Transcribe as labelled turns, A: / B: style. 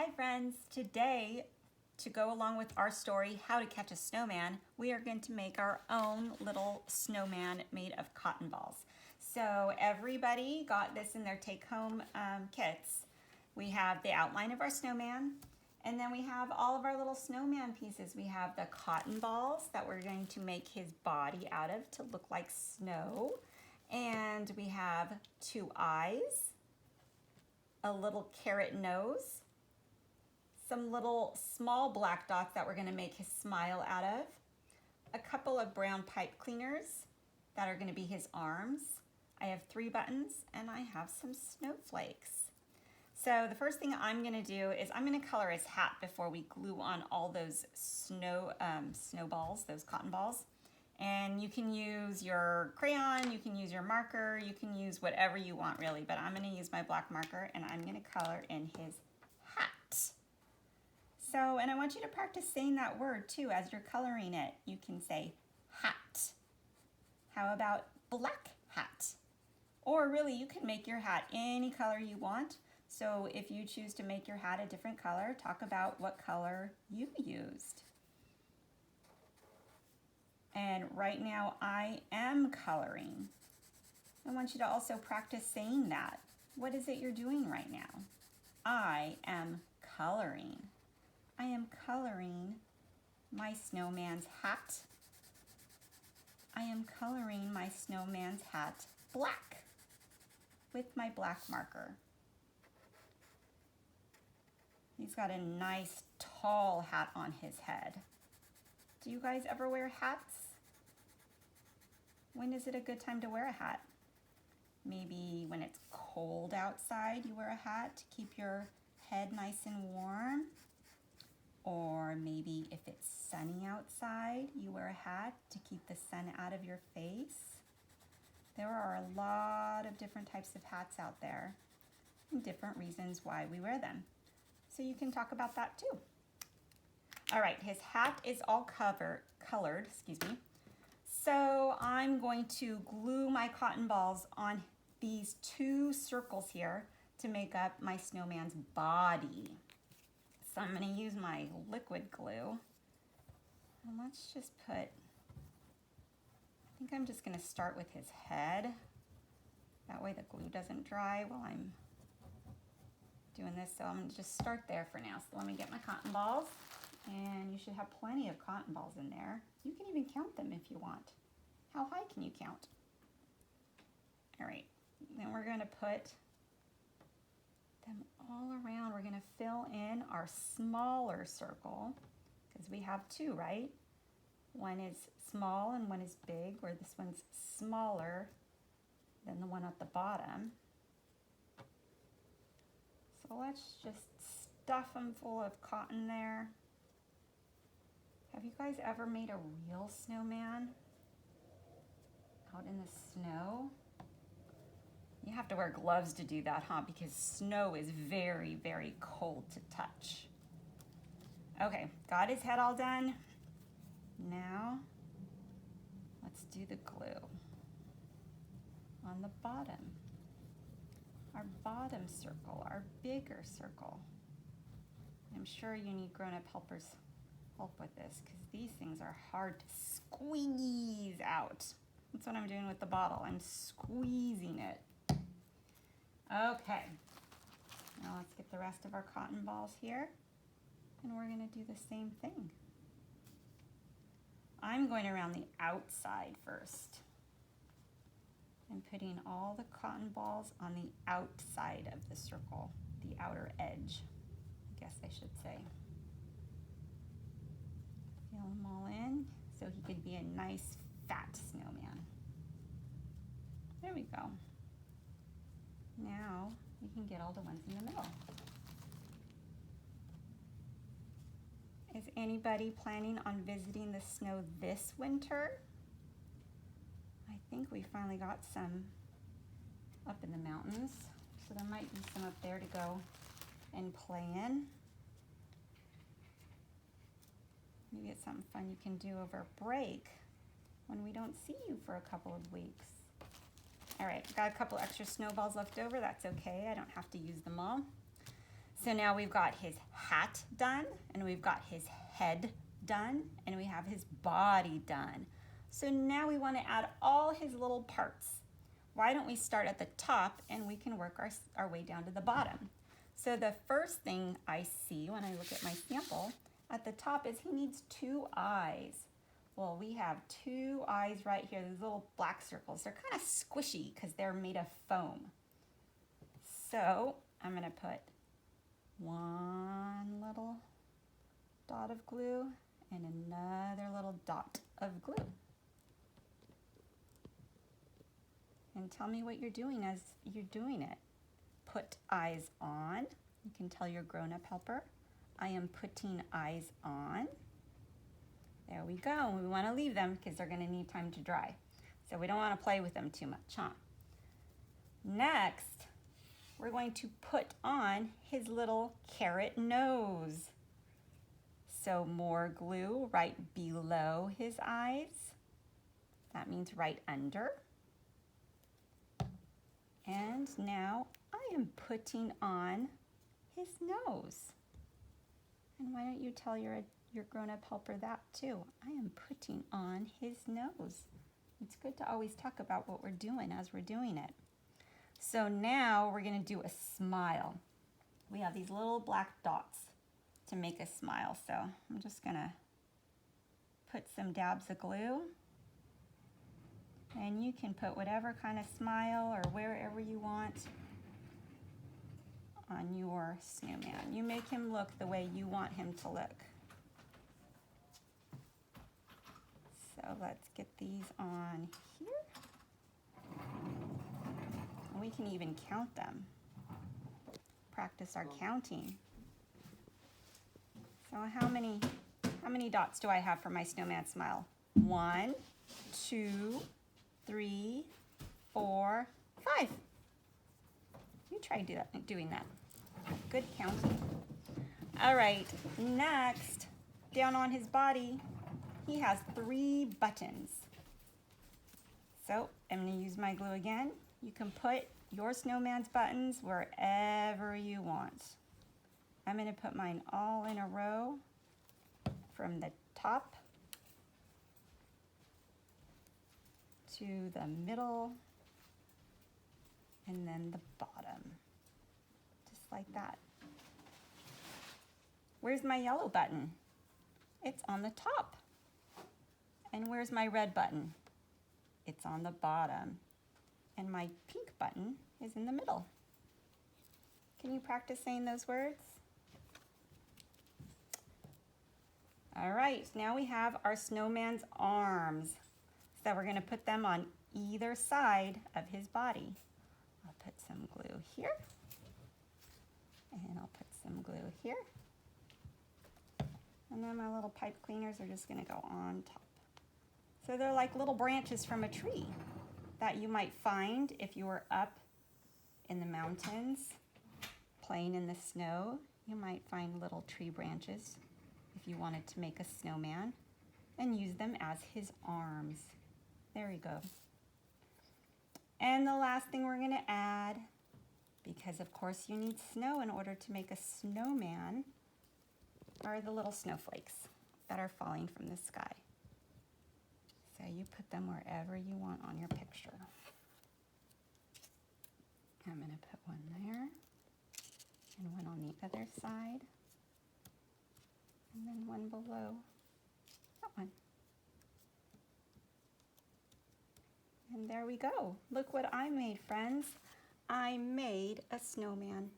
A: Hi friends, today to go along with our story, How to Catch a Snowman, we are going to make our own little snowman made of cotton balls. So everybody got this in their take-home kits. We have the outline of our snowman, and then we have all of our little snowman pieces. We have the cotton balls that we're going to make his body out of to look like snow. And we have 2 eyes, a little carrot nose, some little small black dots that we're going to make his smile out of, a couple of brown pipe cleaners that are going to be his arms. I have 3 buttons and I have some snowflakes. So the first thing I'm going to do is I'm going to color his hat before we glue on all those snowballs, those cotton balls. And you can use your crayon, you can use your marker, you can use whatever you want really, but I'm going to use my black marker and I'm going to color in his hat. So, and I want you to practice saying that word too as you're coloring it. You can say hat. How about black hat? Or really, you can make your hat any color you want. So if you choose to make your hat a different color, talk about what color you used. And right now I am coloring. I want you to also practice saying that. What is it you're doing right now? I am coloring. I am coloring my snowman's hat. I am coloring my snowman's hat black with my black marker. He's got a nice tall hat on his head. Do you guys ever wear hats? When is it a good time to wear a hat? Maybe when it's cold outside, you wear a hat to keep your head nice and warm. Or maybe if it's sunny outside, you wear a hat to keep the sun out of your face. There are a lot of different types of hats out there and different reasons why we wear them. So you can talk about that too. All right, his hat is all colored, So I'm going to glue my cotton balls on these 2 circles here to make up my snowman's body. So I'm going to use my liquid glue. And let's just I think I'm just going to start with his head. That way the glue doesn't dry while I'm doing this. So I'm going to just start there for now. So let me get my cotton balls. And you should have plenty of cotton balls in there. You can even count them if you want. How high can you count? All right, then we're going to put them all around. We're going to fill in our smaller circle because we have 2, right? One is small and one is big, where this one's smaller than the one at the bottom. So let's just stuff them full of cotton there. Have you guys ever made a real snowman out in the snow? You have to wear gloves to do that, huh? Because snow is very, very cold to touch. Okay, got his head all done. Now, let's do the glue on the bottom. Our bottom circle, our bigger circle. I'm sure you need grown-up helpers help with this because these things are hard to squeeze out. That's what I'm doing with the bottle. I'm squeezing it. Okay, now let's get the rest of our cotton balls here, and we're going to do the same thing. I'm going around the outside first and putting all the cotton balls on the outside of the circle, the outer edge, I guess I should say. Fill them all in so he could be a nice fat snowman. There we go. Now we can get all the ones in the middle. Is anybody planning on visiting the snow this winter? I think we finally got some up in the mountains, so there might be some up there to go and play in. Maybe it's something fun you can do over break when we don't see you for a couple of weeks. All right, got a couple extra snowballs left over. That's okay, I don't have to use them all. So now we've got his hat done, and we've got his head done, and we have his body done. So now we want to add all his little parts. Why don't we start at the top and we can work our way down to the bottom. So the first thing I see when I look at my sample at the top is he needs 2 eyes. Well, we have 2 eyes right here, these little black circles. They're kind of squishy because they're made of foam. So I'm going to put 1 little dot of glue and another little dot of glue. And tell me what you're doing as you're doing it. Put eyes on. You can tell your grown-up helper, I am putting eyes on. There we go. We want to leave them because they're going to need time to dry. So we don't want to play with them too much, huh? Next, we're going to put on his little carrot nose. So more glue right below his eyes. That means right under. And now I am putting on his nose. And why don't you tell your grown-up helper that too? I am putting on his nose. It's good to always talk about what we're doing as we're doing it. So now we're going to do a smile. We have these little black dots to make a smile. So I'm just going to put some dabs of glue. And you can put whatever kind of smile or wherever you want on your snowman. You make him look the way you want him to look. So let's get these on here. And we can even count them. Practice our counting. So how many dots do I have for my snowman smile? 1, 2, 3, 4, 5. You try doing that. Good counting. All right, next, down on his body, he has 3 buttons. So I'm going to use my glue again. You can put your snowman's buttons wherever you want. I'm going to put mine all in a row from the top to the middle and then the bottom, just like that. Where's my yellow button? It's on the top. And where's my red button? It's on the bottom. And my pink button is in the middle. Can you practice saying those words? All right, now we have our snowman's arms. So we're going to put them on either side of his body. I'll put some glue here. And I'll put some glue here. And then my little pipe cleaners are just going to go on top. So they're like little branches from a tree that you might find if you were up in the mountains playing in the snow. You might find little tree branches if you wanted to make a snowman and use them as his arms. There you go. And the last thing we're going to add, because of course you need snow in order to make a snowman, are the little snowflakes that are falling from the sky. So you put them wherever you want on your picture. I'm going to put one there and one on the other side and then one below that one. And there we go. Look what I made, friends. I made a snowman.